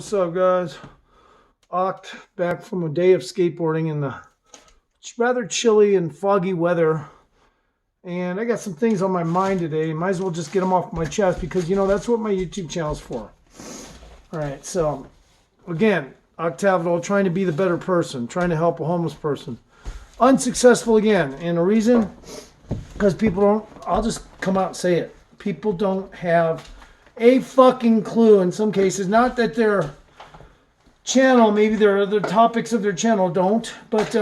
What's up, guys? Oct back from a day of skateboarding in the rather chilly and foggy weather. And I got some things on my mind today. Might as well just get them off my chest because, that's what my YouTube channel's for. All right, so again, Octavital, trying to be the better person, trying to help a homeless person. Unsuccessful again. And the reason, because people don't, I'll just come out and say it. People don't have a fucking clue in some cases. Not that their channel, maybe the topics of their channel don't, but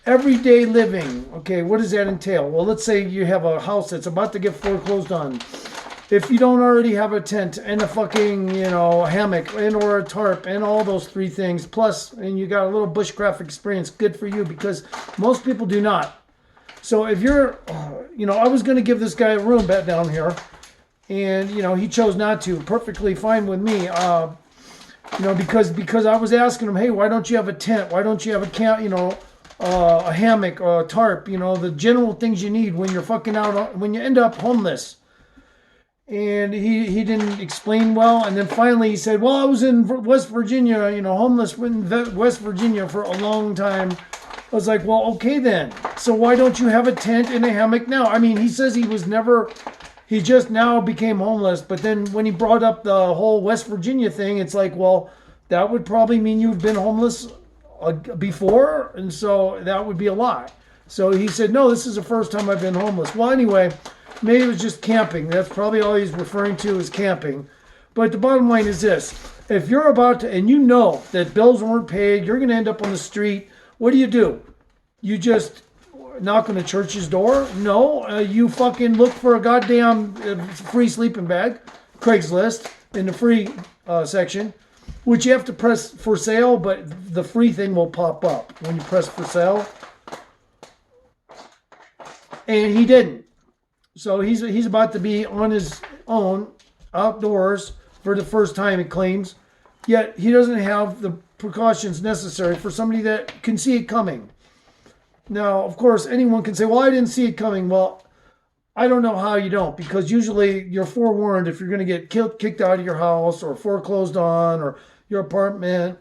everyday living. Okay, what does that entail? Well, let's say you have a house that's about to get foreclosed on. If you don't already have a tent and a fucking, hammock and or a tarp and all those three things, plus, and you got a little bushcraft experience, good for you, because most people do not. So if you're, I was going to give this guy a room back down here, and, he chose not to. Perfectly fine with me. Because I was asking him, hey, why don't you have a tent? Why don't you have a camp, a hammock, a tarp, the general things you need when you're fucking out, when you end up homeless. And he didn't explain well. And then finally he said, well, I was in West Virginia, homeless in West Virginia for a long time. I was like, well, okay then. So why don't you have a tent and a hammock now? I mean, he says he just now became homeless. But then when he brought up the whole West Virginia thing, it's like, well, that would probably mean you've been homeless before. And so that would be a lie. So he said, no, this is the first time I've been homeless. Well, anyway, maybe it was just camping. That's probably all he's referring to is camping. But the bottom line is this. If you're about to, and you know that bills weren't paid, you're going to end up on the street. What do? You just knock on the church's door? No, you fucking look for a goddamn free sleeping bag, Craigslist, in the free section, which you have to press for sale, but the free thing will pop up when you press for sale. And he didn't. So he's about to be on his own, outdoors, for the first time, it claims. Yet he doesn't have the precautions necessary for somebody that can see it coming. Now, of course, anyone can say, well, I didn't see it coming. Well, I don't know how you don't, because usually you're forewarned if you're going to get kicked out of your house or foreclosed on or your apartment.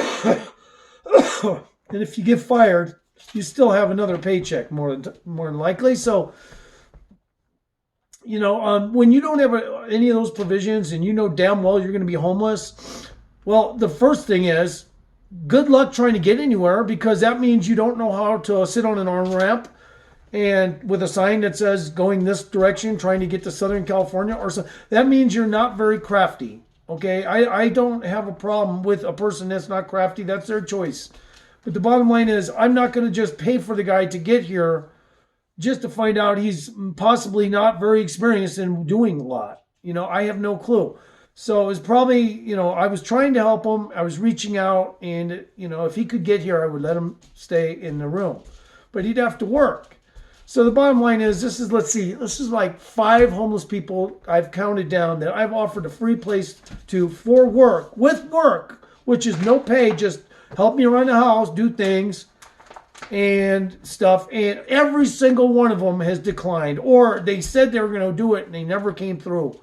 And if you get fired, you still have another paycheck more than likely. So, when you don't have any of those provisions and you know damn well you're going to be homeless, well, the first thing is, good luck trying to get anywhere, because that means you don't know how to sit on an arm ramp and with a sign that says going this direction, trying to get to Southern California or so. That means you're not very crafty. Okay. I don't have a problem with a person that's not crafty. That's their choice. But the bottom line is, I'm not going to just pay for the guy to get here just to find out he's possibly not very experienced in doing a lot. I have no clue. So it was probably, I was trying to help him. I was reaching out, and, if he could get here, I would let him stay in the room. But he'd have to work. So the bottom line is, this is like 5 homeless people I've counted down that I've offered a free place to for work, with work, which is no pay, just help me around the house, do things and stuff. And every single one of them has declined, or they said they were going to do it and they never came through.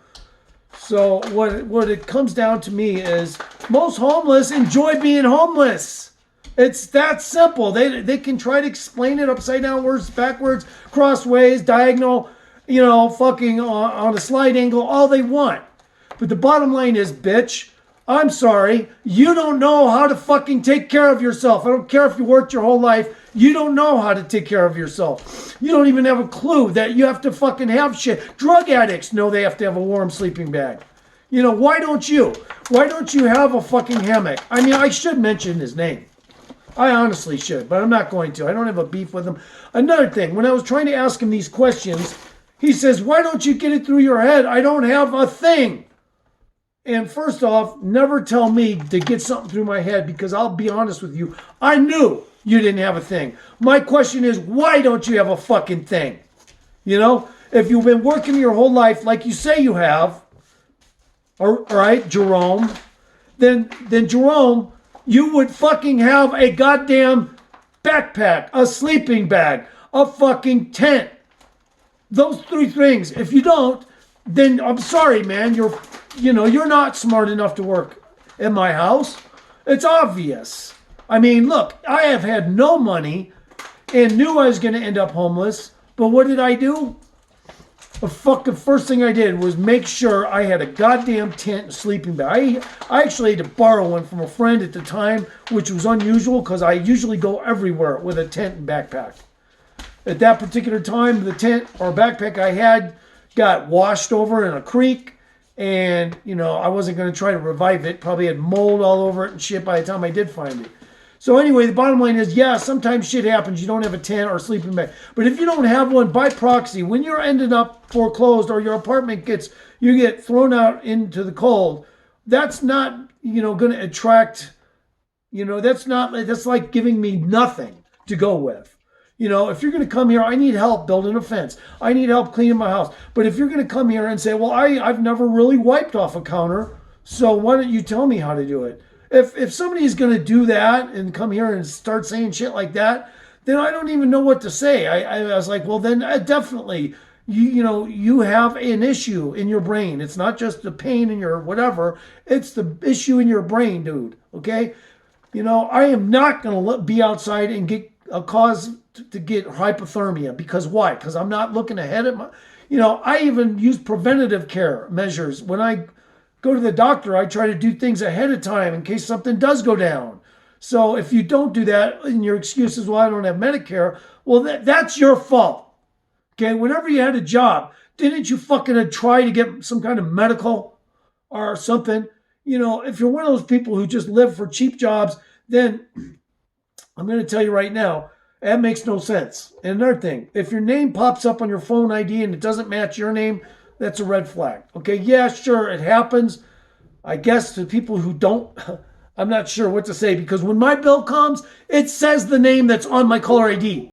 So what it comes down to me is, most homeless enjoy being homeless. It's that simple. They can try to explain it upside downwards, backwards, crossways, diagonal, fucking on a slight angle, all they want. But the bottom line is, bitch, I'm sorry, you don't know how to fucking take care of yourself. I don't care if you worked your whole life. You don't know how to take care of yourself. You don't even have a clue that you have to fucking have shit. Drug addicts know they have to have a warm sleeping bag. Why don't you? Why don't you have a fucking hammock? I mean, I should mention his name. I honestly should, but I'm not going to. I don't have a beef with him. Another thing, when I was trying to ask him these questions, he says, why don't you get it through your head? I don't have a thing. And first off, never tell me to get something through my head, because I'll be honest with you. I knew you didn't have a thing. My question is, why don't you have a fucking thing? If you've been working your whole life like you say you have, all right, Jerome, then Jerome, you would fucking have a goddamn backpack, a sleeping bag, a fucking tent. Those 3 things. If you don't, then I'm sorry, man. You're you're not smart enough to work in my house. It's obvious. I mean, look, I have had no money and knew I was going to end up homeless. But what did I do? The fucking first thing I did was make sure I had a goddamn tent and sleeping bag. I actually had to borrow one from a friend at the time, which was unusual because I usually go everywhere with a tent and backpack. At that particular time, the tent or backpack I had got washed over in a creek, and I wasn't going to try to revive it. Probably had mold all over it and shit by the time I did find it. So anyway, the bottom line is, yeah, sometimes shit happens. You don't have a tent or a sleeping bag. But if you don't have one, by proxy, when you're ending up foreclosed or your apartment you get thrown out into the cold, that's not, going to attract, that's like giving me nothing to go with. If you're going to come here, I need help building a fence. I need help cleaning my house. But if you're going to come here and say, well, I've never really wiped off a counter, so why don't you tell me how to do it? If somebody's going to do that and come here and start saying shit like that, then I don't even know what to say. I was like, well, then definitely, you have an issue in your brain. It's not just the pain in your whatever. It's the issue in your brain, dude. Okay? I am not going to be outside and get a cause to get hypothermia. Because why? Because I'm not looking ahead at my, I even use preventative care measures. When I go to the doctor, I try to do things ahead of time in case something does go down. So if you don't do that and your excuse is, well, I don't have Medicare, well, that's your fault. Okay, whenever you had a job, didn't you fucking try to get some kind of medical or something? If you're one of those people who just live for cheap jobs, then I'm going to tell you right now, that makes no sense. And another thing, if your name pops up on your phone ID and it doesn't match your name, that's a red flag. Okay, yeah, sure, it happens. I guess to people who don't, I'm not sure what to say, because when my bill comes, it says the name that's on my caller ID.